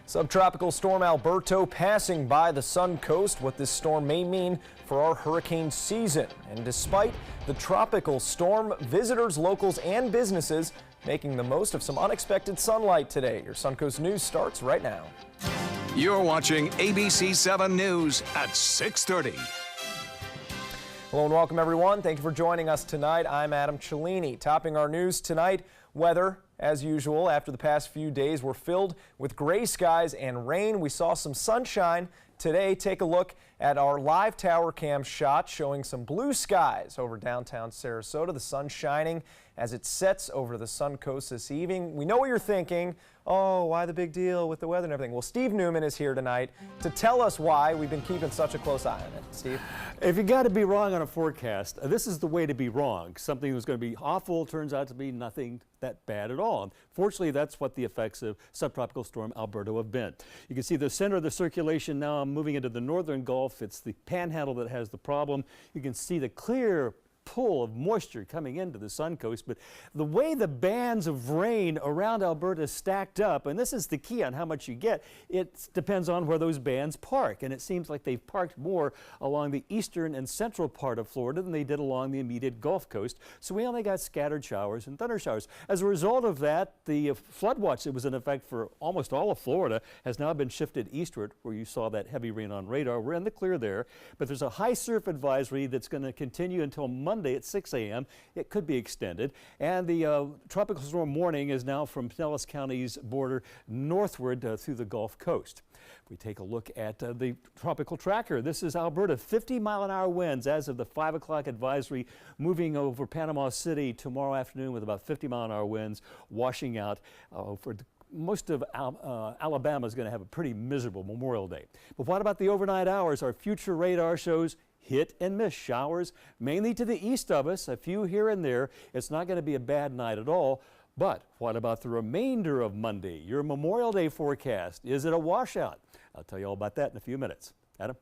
Subtropical storm Alberto passing by the Sun Coast. What this storm may mean for our hurricane season. And despite the tropical storm, visitors, locals, and businesses making the most of some unexpected sunlight today. Your Suncoast News starts right now. You're watching ABC 7 News at 6:30. Hello and welcome everyone. Thank you for joining us tonight. I'm Adam Cellini. Topping our news tonight, weather as usual after the past few days were filled with gray skies and rain. We saw some sunshine today. Take a look at our live tower cam shot showing some blue skies over downtown Sarasota. The sun shining as it sets over the Sun Coast this evening. We know what you're thinking. Oh, why the big deal with the weather and everything? Well, Steve Newman is here tonight to tell us why we've been keeping such a close eye on it. Steve? If you got to be wrong on a forecast, this is the way to be wrong. Something that was going to be awful turns out to be nothing that bad at all. Fortunately, that's what the effects of subtropical storm Alberto have been. You can see the center of the circulation now moving into the northern Gulf. It's the panhandle that has the problem. You can see the clear pull of moisture coming into the Sun Coast, but the way the bands of rain around Alberta stacked up, and this is the key on how much you get, it depends on where those bands park, and it seems like they've parked more along the eastern and central part of Florida than they did along the immediate Gulf Coast, so we only got scattered showers and thunder showers. As a result of that, the flood watch that was in effect for almost all of Florida has now been shifted eastward, where you saw that heavy rain on radar. We're in the clear there, but there's a high surf advisory that's going to continue until Monday at 6 a.m. It could be extended, and the tropical storm warning is now from Pinellas County's border northward through the Gulf Coast. If we take a look at the tropical tracker, this is Alberta, 50-mile-an-hour winds as of the 5 o'clock advisory, moving over Panama City tomorrow afternoon with about 50-mile-an-hour winds, washing out for most of Alabama is going to have a pretty miserable Memorial Day. But what about the overnight hours? Our future radar shows hit and miss showers, mainly to the east of us, a few here and there. It's not going to be a bad night at all. But what about the remainder of Monday? Your Memorial Day forecast, is it a washout? I'll tell you all about that in a few minutes. Adam?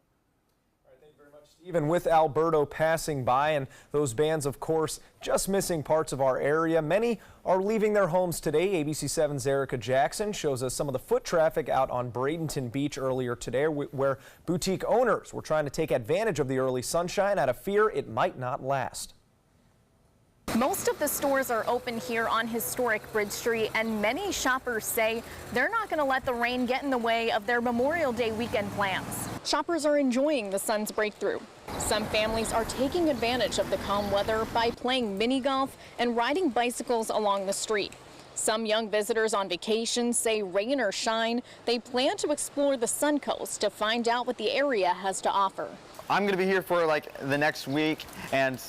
Even with Alberto passing by and those bands, of course, just missing parts of our area, many are leaving their homes today. ABC 7's Erica Jackson shows us some of the foot traffic out on Bradenton Beach earlier today, where boutique owners were trying to take advantage of the early sunshine out of fear it might not last. Most of the stores are open here on historic Bridge Street, and many shoppers say they're not going to let the rain get in the way of their Memorial Day weekend plans. Shoppers are enjoying the sun's breakthrough. Some families are taking advantage of the calm weather by playing mini golf and riding bicycles along the street. Some young visitors on vacation say rain or shine, they plan to explore the Sun Coast to find out what the area has to offer. I'm going to be here for like the next week, and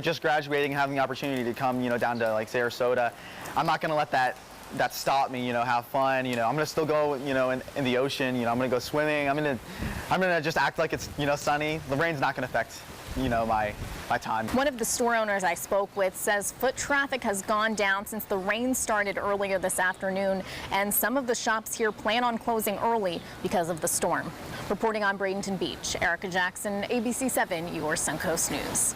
just graduating, having the opportunity to come down to like Sarasota. I'm not going to let that stop me, have fun. I'm going to still go in the ocean. I'm going to go swimming. I'm going to just act like it's sunny. The rain's not going to affect my time. One of the store owners I spoke with says foot traffic has gone down since the rain started earlier this afternoon, and some of the shops here plan on closing early because of the storm. Reporting on Bradenton Beach, Erica Jackson, ABC 7, your Suncoast News.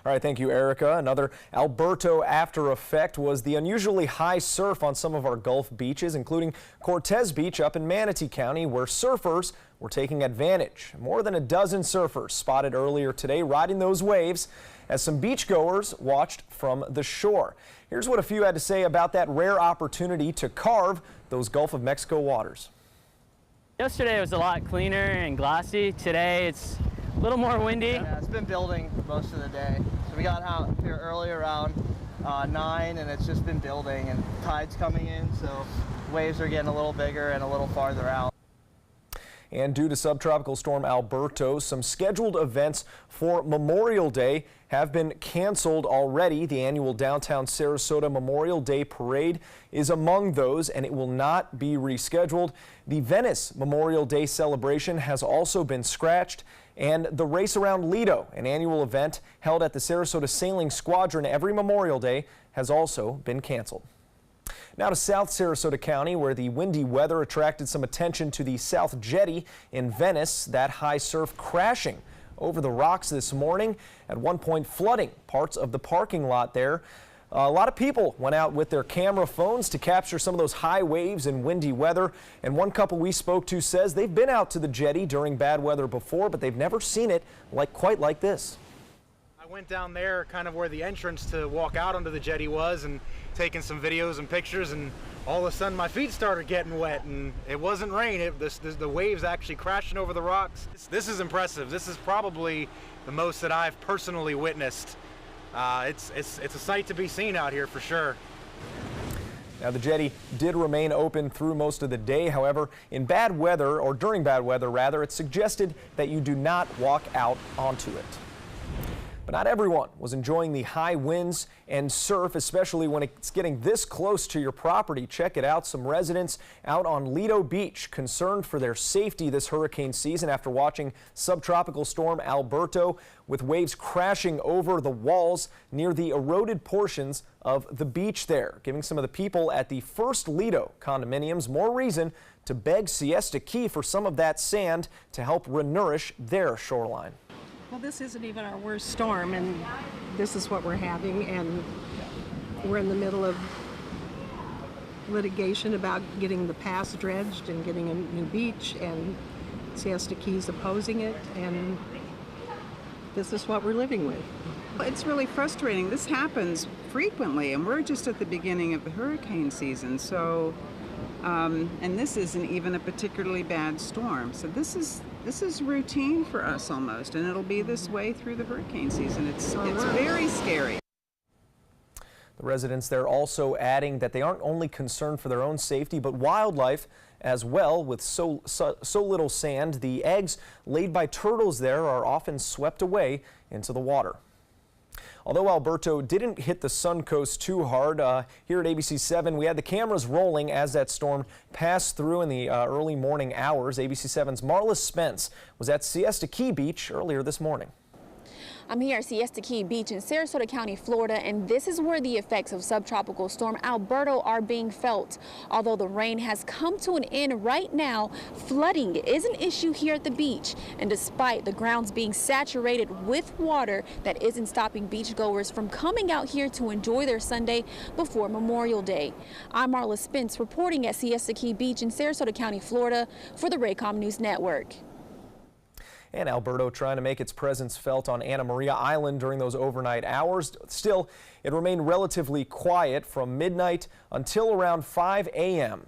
All right, thank you, Erica. Another Alberto after effect was the unusually high surf on some of our Gulf beaches, including Cortez Beach up in Manatee County, where surfers were taking advantage. More than a dozen surfers spotted earlier today riding those waves as some beachgoers watched from the shore. Here's what a few had to say about that rare opportunity to carve those Gulf of Mexico waters. Yesterday it was a lot cleaner and glassy. Today it's a little more windy. Yeah, it's been building most of the day. So we got out here early around 9, and it's just been building, and tide's coming in, so waves are getting a little bigger and a little farther out. And due to subtropical storm Alberto, some scheduled events for Memorial Day have been canceled already. The annual downtown Sarasota Memorial Day Parade is among those, and it will not be rescheduled. The Venice Memorial Day celebration has also been scratched, and the Race Around Lido, an annual event held at the Sarasota Sailing Squadron every Memorial Day, has also been canceled. Now to South Sarasota County, where the windy weather attracted some attention to the South Jetty in Venice. That high surf crashing over the rocks this morning, at one point flooding parts of the parking lot there. A lot of people went out with their camera phones to capture some of those high waves and windy weather. And one couple we spoke to says they've been out to the jetty during bad weather before, but they've never seen it quite like this. I went down there kind of where the entrance to walk out onto the jetty was and taking some videos and pictures, and all of a sudden my feet started getting wet, and it wasn't rain. The waves actually crashing over the rocks. This is impressive. This is probably the most that I've personally witnessed. It's a sight to be seen out here for sure. Now, the jetty did remain open through most of the day. However, in bad weather, or during bad weather rather, it's suggested that you do not walk out onto it. But not everyone was enjoying the high winds and surf, especially when it's getting this close to your property. Check it out. Some residents out on Lido Beach concerned for their safety this hurricane season after watching subtropical storm Alberto with waves crashing over the walls near the eroded portions of the beach there, giving some of the people at the First Lido condominiums more reason to beg Siesta Key for some of that sand to help renourish their shoreline. Well, this isn't even our worst storm, and this is what we're having, and we're in the middle of litigation about getting the pass dredged and getting a new beach, and Siesta Key's opposing it, and this is what we're living with. It's really frustrating. This happens frequently, and we're just at the beginning of the hurricane season, so and this isn't even a particularly bad storm. So this is routine for us almost, and it'll be this way through the hurricane season. It's very scary. The residents there also adding that they aren't only concerned for their own safety, but wildlife as well. With so little sand, the eggs laid by turtles there are often swept away into the water. Although Alberto didn't hit the Suncoast too hard, here at ABC 7 we had the cameras rolling as that storm passed through in the early morning hours. ABC 7's Marla Spence was at Siesta Key Beach earlier this morning. I'm here at Siesta Key Beach in Sarasota County, Florida, and this is where the effects of subtropical storm Alberto are being felt. Although the rain has come to an end right now, flooding is an issue here at the beach. And despite the grounds being saturated with water, that isn't stopping beachgoers from coming out here to enjoy their Sunday before Memorial Day. I'm Marla Spence reporting at Siesta Key Beach in Sarasota County, Florida for the Raycom News Network. And Alberto trying to make its presence felt on Anna Maria Island during those overnight hours. Still, it remained relatively quiet from midnight until around 5 a.m.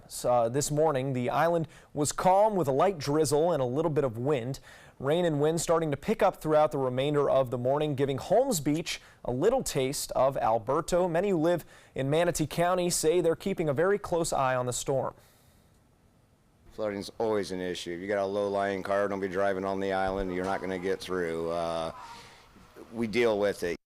This morning, the island was calm with a light drizzle and a little bit of wind. Rain and wind starting to pick up throughout the remainder of the morning, giving Holmes Beach a little taste of Alberto. Many who live in Manatee County say they're keeping a very close eye on the storm. Flooding's always an issue. If you got a low-lying car, don't be driving on the island. You're not going to get through. We deal with it.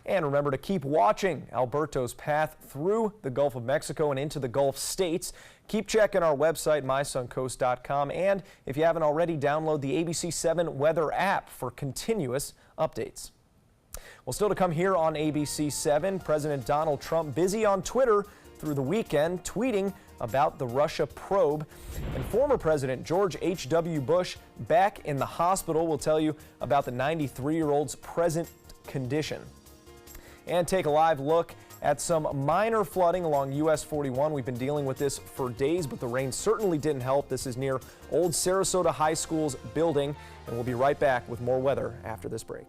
And remember to keep watching Alberto's path through the Gulf of Mexico and into the Gulf states. Keep checking our website, mysuncoast.com. And if you haven't already, download the ABC 7 weather app for continuous updates. Well, still to come here on ABC 7, President Donald Trump busy on Twitter through the weekend, tweeting about the Russia probe. And former President George H.W. Bush back in the hospital. We'll tell you about the 93-year-old's present condition. And take a live look at some minor flooding along US 41. We've been dealing with this for days, but the rain certainly didn't help. This is near Old Sarasota High School's building, and we'll be right back with more weather after this break.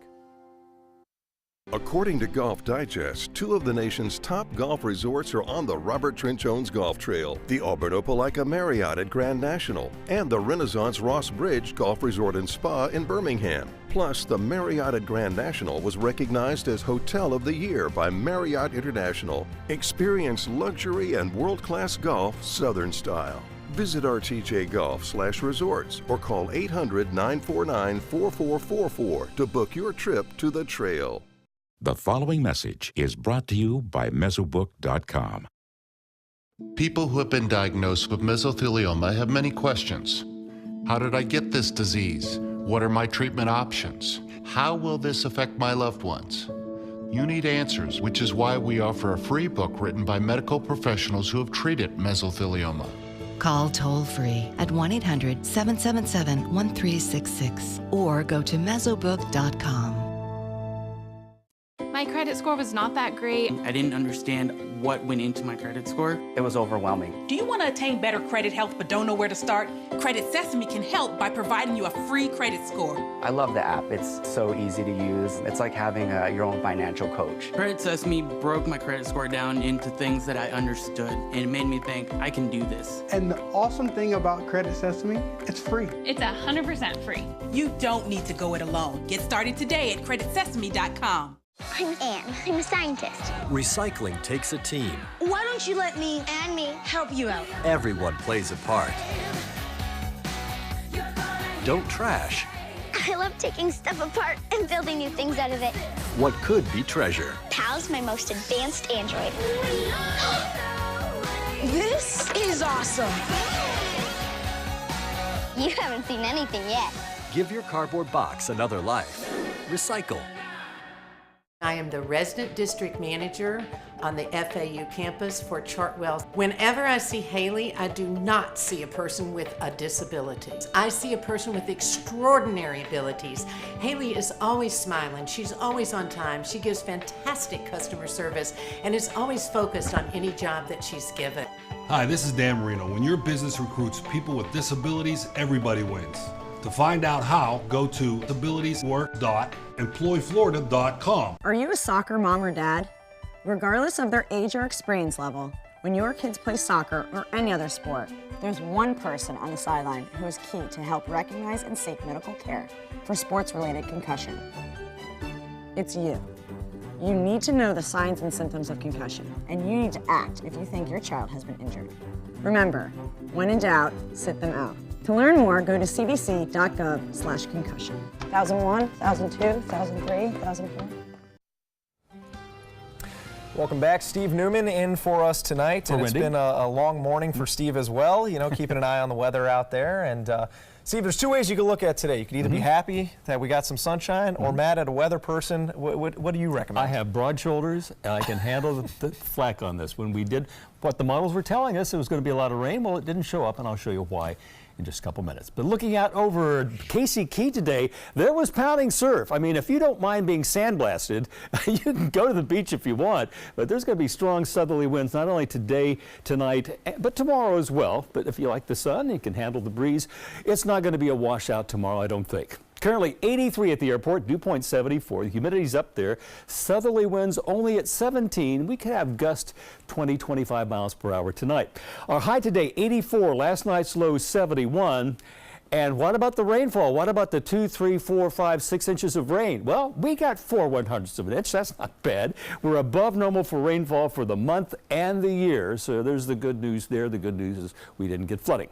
According to Golf Digest, 2 of the nation's top golf resorts are on the Robert Trent Jones Golf Trail, the Alberto Palaika Marriott at Grand National, and the Renaissance Ross Bridge Golf Resort and Spa in Birmingham. Plus, the Marriott at Grand National was recognized as Hotel of the Year by Marriott International. Experience luxury and world-class golf Southern style. Visit rtjgolf/resorts or call 800-949-4444 to book your trip to the trail. The following message is brought to you by Mesobook.com. People who have been diagnosed with mesothelioma have many questions. How did I get this disease? What are my treatment options? How will this affect my loved ones? You need answers, which is why we offer a free book written by medical professionals who have treated mesothelioma. Call toll-free at 1-800-777-1366 or go to Mesobook.com. My credit credit score was not that great. I didn't understand what went into my credit score. It was overwhelming. Do you want to attain better credit health but don't know where to start? Credit Sesame can help by providing you a free credit score. I love the app. It's so easy to use. It's like having your own financial coach. Credit Sesame broke my credit score down into things that I understood, and it made me think I can do this. And the awesome thing about Credit Sesame, it's free. It's 100% free. You don't need to go it alone. Get started today at creditsesame.com. I'm Anne. I'm a scientist. Recycling takes a team. Why don't you let me and me help you out? Everyone plays a part. Don't trash I love taking stuff apart and building new things out of it. what could be treasure. Pal's my most advanced android. This is awesome. You haven't seen anything yet. Give your cardboard box another life. Recycle. I am the resident district manager on the FAU campus for Chartwell. Whenever I see Haley, I do not see a person with a disability. I see a person with extraordinary abilities. Haley is always smiling. She's always on time. She gives fantastic customer service and is always focused on any job that she's given. Hi, this is Dan Marino. When your business recruits people with disabilities, everybody wins. To find out how, go to disabilitieswork.employflorida.com. Are you a soccer mom or dad? Regardless of their age or experience level, when your kids play soccer or any other sport, there's one person on the sideline who is key to help recognize and seek medical care for sports-related concussion. It's you. You need to know the signs and symptoms of concussion, and you need to act if you think your child has been injured. Remember, when in doubt, sit them out. To learn more, go to cdc.gov/concussion. 2001, 2002, 2003, 2004. Welcome back. Steve Newman in for us tonight. And it's been a long morning for Steve as well, you know, keeping an eye on the weather out there. And Steve, there's two ways you can look at today. You can either be happy that we got some sunshine or mad at a weather person. What do you recommend? I have broad shoulders and I can handle the flack on this. When we did what the models were telling us, it was going to be a lot of rain. Well, it didn't show up, and I'll show you why in just a couple minutes. But looking out over Casey Key today, there was pounding surf. I mean, if you don't mind being sandblasted, you can go to the beach if you want, but there's going to be strong southerly winds not only today, tonight, but tomorrow as well. But if you like the sun, you can handle the breeze. It's not going to be a washout tomorrow, I don't think. Currently 83 at the airport, dew point 74. The humidity's up there. Southerly winds only at 17. We could have gusts 20, 25 miles per hour tonight. Our high today, 84. Last night's low, 71. And what about the rainfall? What about the 2, 3, 4, 5, 6 inches of rain? Well, we got 4/100ths of an inch. That's not bad. We're above normal for rainfall for the month and the year. So there's the good news there. The good news is we didn't get flooding.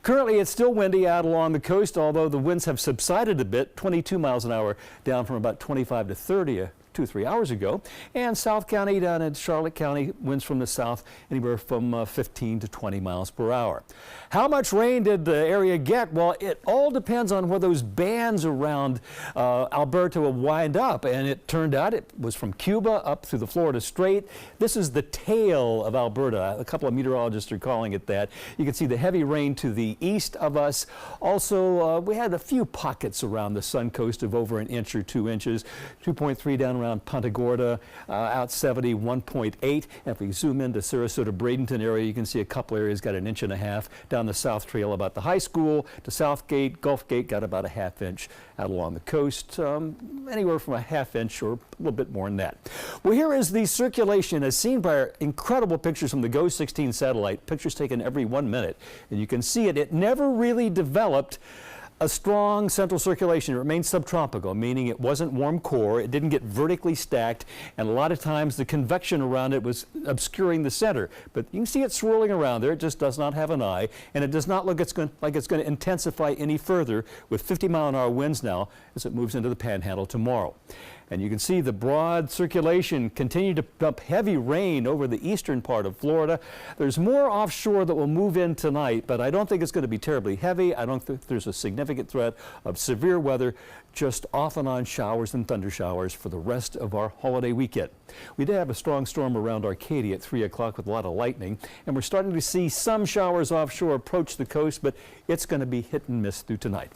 Currently, it's still windy out along the coast, although the winds have subsided a bit, 22 miles an hour, down from about 25 to 30 2 or 3 hours ago. And South County down in Charlotte County, winds from the south anywhere from 15 to 20 miles per hour. How much rain did the area get? Well, it all depends on where those bands around Alberta will wind up. And it turned out it was from Cuba up through the Florida Strait. This is the tail of Alberta. A couple of meteorologists are calling it that. You can see the heavy rain to the east of us. Also, we had a few pockets around the Sun Coast of over an inch or 2 inches. 2.3 down around Punta Gorda, out 70, 1.8. And if we zoom into Sarasota, Bradenton area, you can see a couple areas got 1.5 inches. Down the South Trail about the high school to Southgate, Gulf Gate got about 1/2 inch out along the coast, anywhere from 1/2 inch or a little bit more than that. Well, here is the circulation as seen by our incredible pictures from the GOES 16 satellite, pictures taken every 1 minute. And you can see it. It never really developed a strong central circulation. It remained subtropical, meaning it wasn't warm core, it didn't get vertically stacked, and a lot of times the convection around it was obscuring the center. But you can see it swirling around there. It just does not have an eye, and it does not look like it's going to intensify any further with 50-mile-an-hour winds now as it moves into the Panhandle tomorrow. And you can see the broad circulation continue to dump heavy rain over the eastern part of Florida. There's more offshore that will move in tonight, but I don't think it's going to be terribly heavy. I don't think there's a significant threat of severe weather, just off and on showers and thunder showers for the rest of our holiday weekend. We did have a strong storm around Arcadia at 3 o'clock with a lot of lightning, and we're starting to see some showers offshore approach the coast, but it's going to be hit and miss through tonight.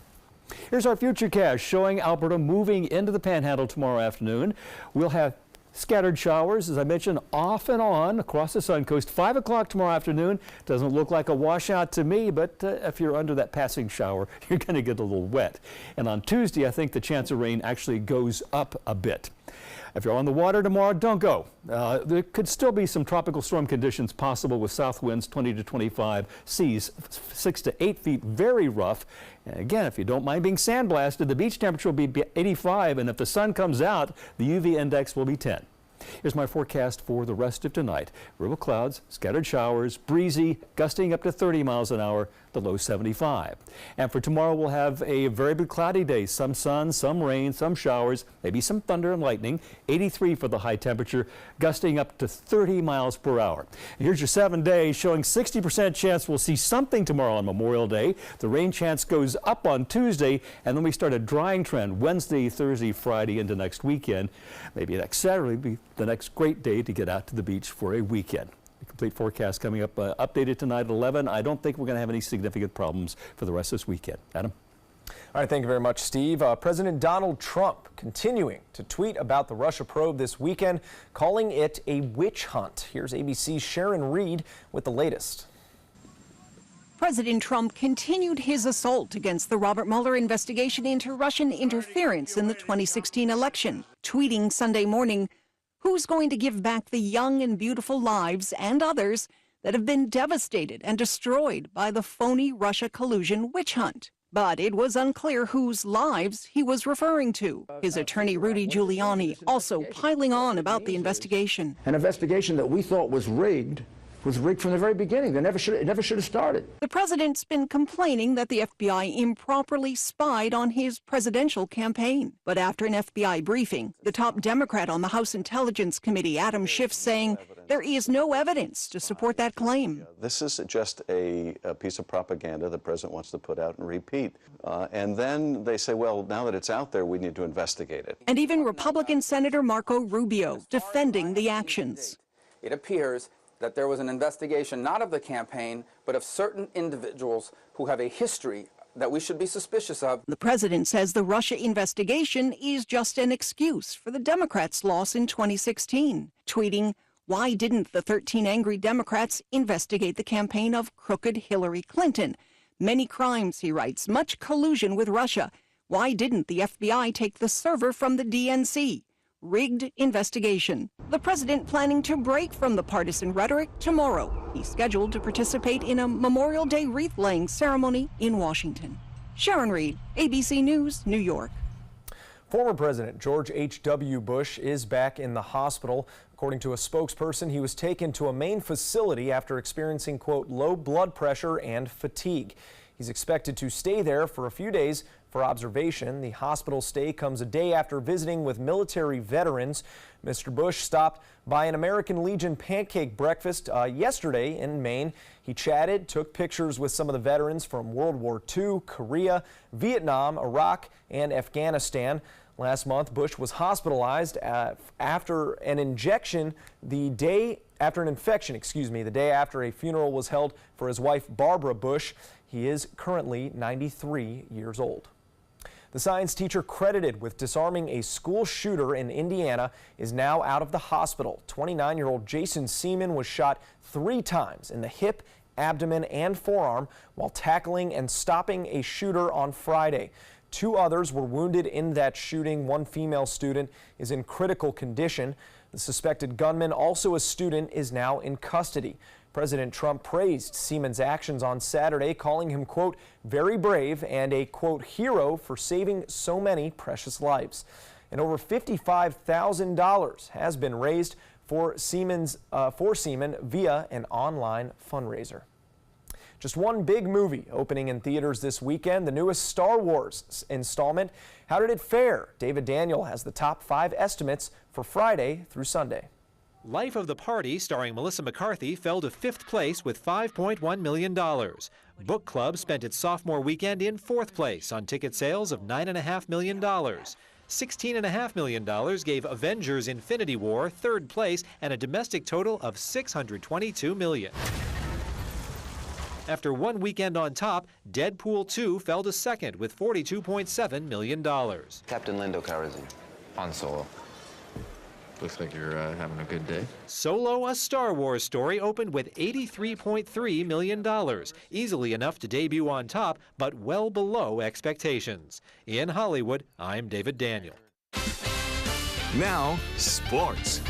Here's our futurecast showing Alberta moving into the Panhandle tomorrow afternoon. We'll have Scattered showers, as I mentioned, off and on across the Suncoast. 5 o'clock tomorrow afternoon. Doesn't look like a washout to me, but if you're under that passing shower, you're going to get a little wet. And on Tuesday, I think the chance of rain actually goes up a bit. If you're on the water tomorrow, don't go. There could still be some tropical storm conditions possible with south winds 20 to 25, seas 6 to 8 feet, very rough. And again, if you don't mind being sandblasted, the beach temperature will be 85, and if the sun comes out, the UV index will be 10. Here's my forecast for the rest of tonight. River clouds, scattered showers, breezy, gusting up to 30 miles an hour, the low 75. And for tomorrow, we'll have a very big cloudy day. Some sun, some rain, some showers, maybe some thunder and lightning. 83 for the high temperature, gusting up to 30 miles per hour. And here's your 7 days showing 60% chance we'll see something tomorrow on Memorial Day. The rain chance goes up on Tuesday, and then we start a drying trend Wednesday, Thursday, Friday into next weekend. Maybe next Saturday will be the next great day to get out to the beach for a weekend. The complete forecast coming up, updated tonight at 11. I don't think we're going to have any significant problems for the rest of this weekend. Adam? All right, thank you very much, Steve. President Donald Trump continuing to tweet about the Russia probe this weekend, calling it a witch hunt. Here's ABC's Sharon Reed with the latest. President Trump continued his assault against the Robert Mueller investigation into Russian interference in the 2016 election, tweeting Sunday morning, "Who's going to give back the young and beautiful lives and others that have been devastated and destroyed by the phony Russia collusion witch hunt?" But it was unclear whose lives he was referring to. His attorney Rudy Giuliani also piling on about the investigation. An investigation that we thought was rigged from the very beginning. It never should have started. The president's been complaining that the FBI improperly spied on his presidential campaign. But after an FBI briefing, the top Democrat on the House Intelligence Committee, Adam Schiff, saying there is no evidence to support that claim. This is just a piece of propaganda the president wants to put out and repeat. And then they say, well, now that it's out there, we need to investigate it. And even Republican Senator Marco Rubio defending the actions. It appears that there was an investigation not of the campaign, but of certain individuals who have a history that we should be suspicious of. The president says the Russia investigation is just an excuse for the Democrats' loss in 2016, tweeting, "Why didn't the 13 angry Democrats investigate the campaign of crooked Hillary Clinton? Many crimes," he writes, "much collusion with Russia. Why didn't the FBI take the server from the DNC? Rigged investigation." The president planning to break from the partisan rhetoric tomorrow. He's scheduled to participate in a Memorial Day wreath-laying ceremony in Washington. Sharon Reed, ABC News, New York. Former President George H.W. Bush is back in the hospital. According to a spokesperson, he was taken to a main facility after experiencing, quote, low blood pressure and fatigue. He's expected to stay there for a few days for observation. The hospital stay comes a day after visiting with military veterans. Mr. Bush stopped by an American Legion pancake breakfast yesterday in Maine. He chatted, took pictures with some of the veterans from World War II, Korea, Vietnam, Iraq, and Afghanistan. Last month, Bush was hospitalized after an infection, the day after a funeral was held for his wife, Barbara Bush. He is currently 93 years old. The science teacher credited with disarming a school shooter in Indiana is now out of the hospital. 29-year-old Jason Seaman was shot 3 times in the hip, abdomen, and forearm while tackling and stopping a shooter on Friday. 2 others were wounded in that shooting. 1 female student is in critical condition. The suspected gunman, also a student, is now in custody. President Trump praised Seaman's actions on Saturday, calling him, quote, very brave and a, quote, hero for saving so many precious lives. And over $55,000 has been raised for Seaman via an online fundraiser. Just one big movie opening in theaters this weekend, the newest Star Wars installment. How did it fare? David Daniel has the top 5 estimates for Friday through Sunday. Life of the Party, starring Melissa McCarthy, fell to 5th place with $5.1 million. Book Club spent its sophomore weekend in 4th place on ticket sales of $9.5 million. $16.5 million gave Avengers: Infinity War 3rd place and a domestic total of $622 million. After one weekend on top, Deadpool 2 fell to 2nd with $42.7 million. Captain Lando Calrissian, Han Solo. Looks like you're having a good day. Solo, a Star Wars story, opened with $83.3 million, easily enough to debut on top, but well below expectations. In Hollywood, I'm David Daniel. Now, sports.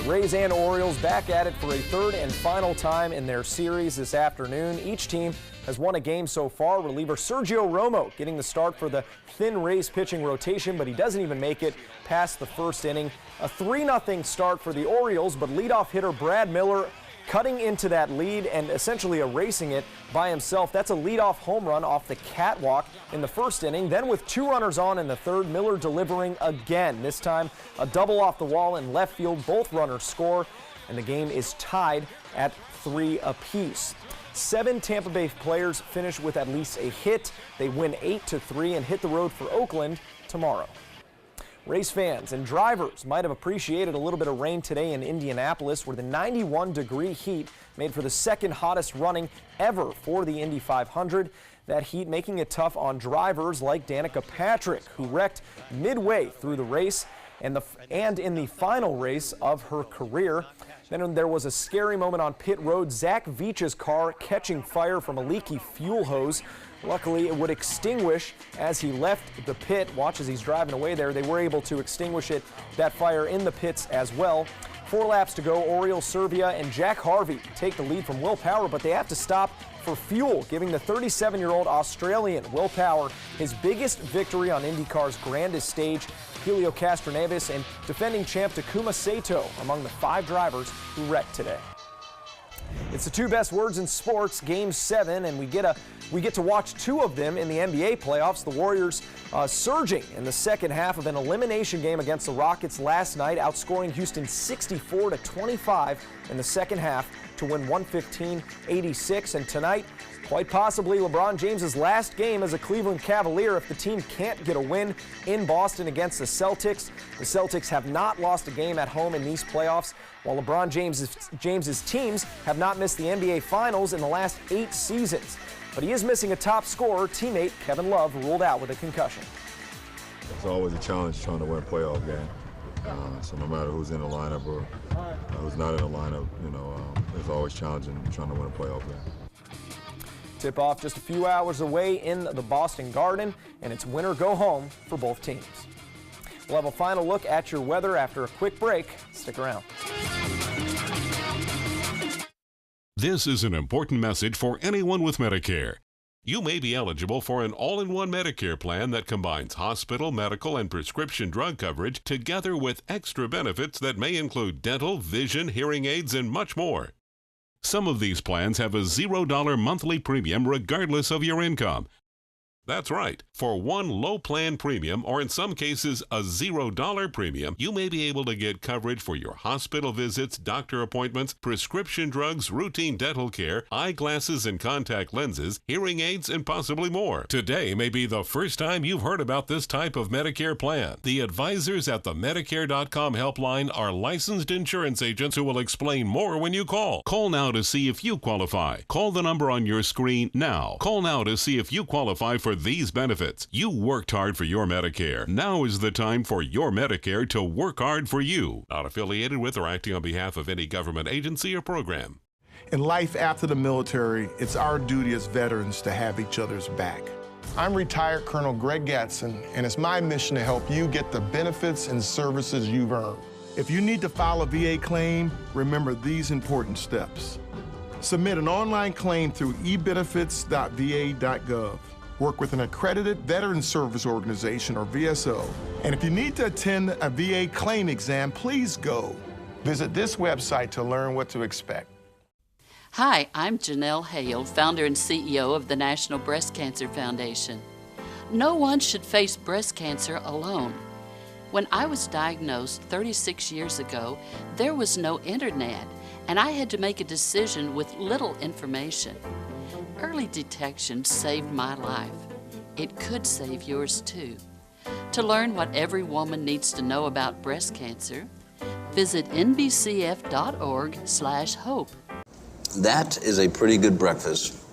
The Rays and Orioles back at it for a third and final time in their series this afternoon. Each team has won a game so far. Reliever Sergio Romo getting the start for the thin Rays pitching rotation, but he doesn't even make it past the first inning. A 3-0 start for the Orioles, but leadoff hitter Brad Miller cutting into that lead and essentially erasing it by himself. That's a leadoff home run off the catwalk in the first inning. Then with 2 runners on in the third, Miller delivering again. This time a double off the wall in left field. Both runners score, and the game is tied at 3 apiece. 7 Tampa Bay players finish with at least a hit. They win 8-3 and hit the road for Oakland tomorrow. Race fans and drivers might have appreciated a little bit of rain today in Indianapolis, where the 91-degree heat made for the second hottest running ever for the Indy 500. That heat making it tough on drivers like Danica Patrick, who wrecked midway through the race and in the final race of her career. Then there was a scary moment on pit road. Zach Veach's car catching fire from a leaky fuel hose. Luckily, it would extinguish as he left the pit. Watch as he's driving away there. They were able to extinguish that fire in the pits as well. 4 laps to go. Oriol Servia and Jack Harvey take the lead from Will Power, but they have to stop for fuel, giving the 37-year-old Australian Will Power his biggest victory on IndyCar's grandest stage. Helio Castroneves and defending champ Takuma Sato among the 5 drivers who wrecked today. It's the 2 best words in sports, Game 7, and we get to watch 2 of them in the NBA playoffs. The Warriors surging in the second half of an elimination game against the Rockets last night, outscoring Houston 64-25 in the second half to win 115-86. And tonight, quite possibly LeBron James's last game as a Cleveland Cavalier if the team can't get a win in Boston against the Celtics. The Celtics have not lost a game at home in these playoffs, while LeBron James's teams have not missed the NBA Finals in the last 8 seasons. But he is missing a top scorer. Teammate Kevin Love ruled out with a concussion. It's always a challenge trying to win a playoff game. So no matter who's in the lineup or who's not in the lineup, it's always challenging trying to win a playoff game. Tip-off just a few hours away in the Boston Garden, and it's winner go home for both teams. We'll have a final look at your weather after a quick break. Stick around. This is an important message for anyone with Medicare. You may be eligible for an all-in-one Medicare plan that combines hospital, medical, and prescription drug coverage together with extra benefits that may include dental, vision, hearing aids, and much more. Some of these plans have a $0 monthly premium regardless of your income. That's right. For one low plan premium, or in some cases a $0 premium, you may be able to get coverage for your hospital visits, doctor appointments, prescription drugs, routine dental care, eyeglasses and contact lenses, hearing aids, and possibly more. Today may be the first time you've heard about this type of Medicare plan. The advisors at the Medicare.com helpline are licensed insurance agents who will explain more when you call. Call now to see if you qualify. Call the number on your screen now. Call now to see if you qualify for these benefits. You worked hard for your Medicare. Now is the time for your Medicare to work hard for you. Not affiliated with or acting on behalf of any government agency or program. In life after the military, it's our duty as veterans to have each other's back. I'm retired Colonel Greg Gatson, and it's my mission to help you get the benefits and services you've earned. If you need to file a VA claim, remember these important steps. Submit an online claim through ebenefits.va.gov. Work with an accredited Veteran Service Organization, or VSO. And if you need to attend a VA claim exam, please go. Visit this website to learn what to expect. Hi, I'm Janelle Hale, founder and CEO of the National Breast Cancer Foundation. No one should face breast cancer alone. When I was diagnosed 36 years ago, there was no internet, and I had to make a decision with little information. Early detection saved my life. It could save yours too. To learn what every woman needs to know about breast cancer, visit nbcf.org/hope. That is a pretty good breakfast.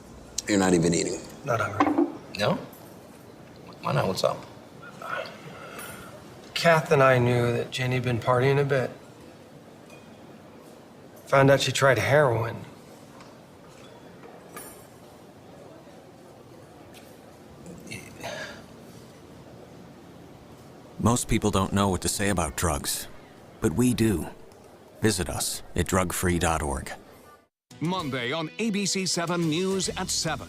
You're not even eating. Not hungry. No? Why not? What's up? Kath and I knew that Jenny had been partying a bit. Found out she tried heroin. Most people don't know what to say about drugs, but we do. Visit us at drugfree.org. Monday on ABC 7 News at 7.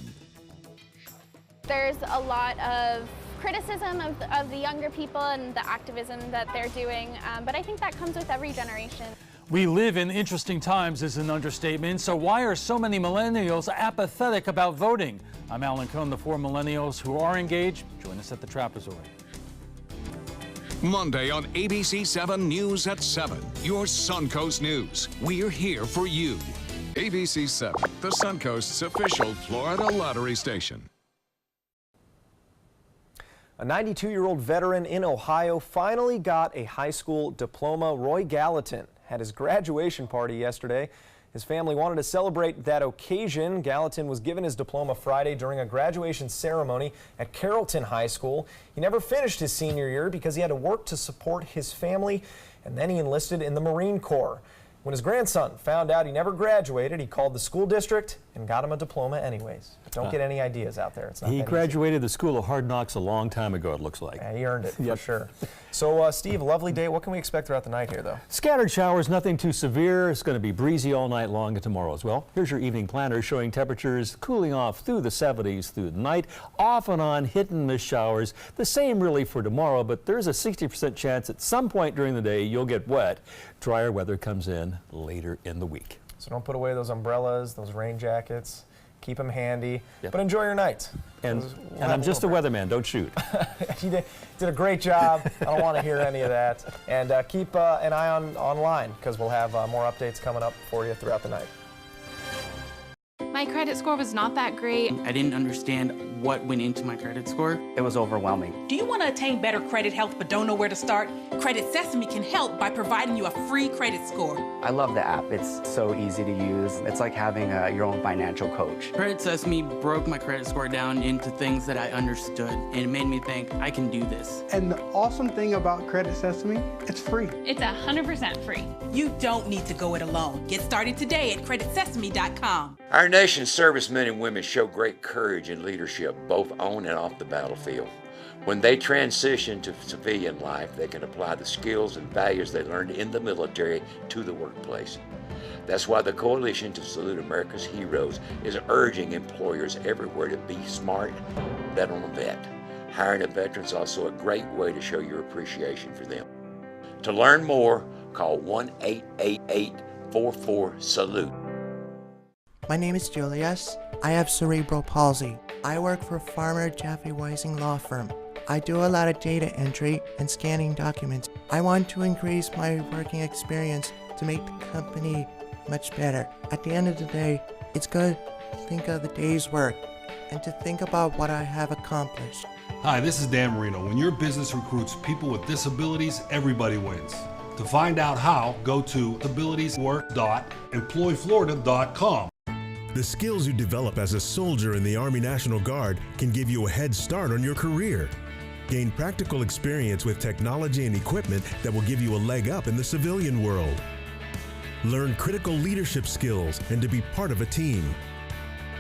There's a lot of criticism of the younger people and the activism that they're doing, but I think that comes with every generation. We live in interesting times is an understatement, so why are so many millennials apathetic about voting? I'm Alan Cohn. The 4 millennials who are engaged, join us at the Trapezoid. Monday on ABC 7 News at 7. Your Suncoast News. We're here for you. ABC 7, the Suncoast's official Florida lottery station. A 92-year-old veteran in Ohio finally got a high school diploma. Roy Gallatin had his graduation party yesterday. His family wanted to celebrate that occasion. Gallatin was given his diploma Friday during a graduation ceremony at Carrollton High School. He never finished his senior year because he had to work to support his family, and then he enlisted in the Marine Corps. When his grandson found out he never graduated, he called the school district and got him a diploma anyways. Don't get any ideas out there. It's not He that graduated the School of Hard Knocks a long time ago, it looks like. Yeah, he earned it for sure. So, Steve, lovely day. What can we expect throughout the night here, though? Scattered showers, nothing too severe. It's going to be breezy all night long and tomorrow as well. Here's your evening planner showing temperatures cooling off through the 70s through the night. Off and on hit and miss showers. The same really for tomorrow, but there's a 60% chance at some point during the day you'll get wet. Drier weather comes in later in the week. So don't put away those umbrellas, those rain jackets. Keep them handy, but enjoy your night. And I'm just a weatherman, don't shoot. You did a great job. I don't want to hear any of that. And keep an eye online because we'll have more updates coming up for you throughout the night. My credit score was not that great. I didn't understand what went into my credit score. It was overwhelming. Do you want to attain better credit health but don't know where to start? Credit Sesame can help by providing you a free credit score. I love the app. It's so easy to use. It's like having your own financial coach. Credit Sesame broke my credit score down into things that I understood, and it made me think I can do this. And the awesome thing about Credit Sesame, it's free. It's 100% free. You don't need to go it alone. Get started today at creditsesame.com. Our nation's servicemen and women show great courage and leadership, both on and off the battlefield. When they transition to civilian life, they can apply the skills and values they learned in the military to the workplace. That's why the Coalition to Salute America's Heroes is urging employers everywhere to be smart, bet on a vet. Hiring a veteran is also a great way to show your appreciation for them. To learn more, call 1-888-44-SALUTE. My name is Julius. I have cerebral palsy. I work for Farmer Jeffy Weising Law Firm. I do a lot of data entry and scanning documents. I want to increase my working experience to make the company much better. At the end of the day, it's good to think of the day's work and to think about what I have accomplished. Hi, this is Dan Marino. When your business recruits people with disabilities, everybody wins. To find out how, go to abilitieswork.employflorida.com. The skills you develop as a soldier in the Army National Guard can give you a head start on your career. Gain practical experience with technology and equipment that will give you a leg up in the civilian world. Learn critical leadership skills and to be part of a team.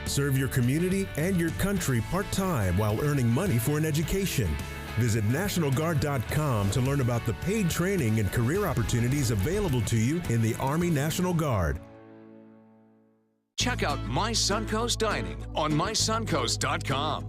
Serve your community and your country part-time while earning money for an education. Visit NationalGuard.com to learn about the paid training and career opportunities available to you in the Army National Guard. Check out My Suncoast Dining on MySuncoast.com.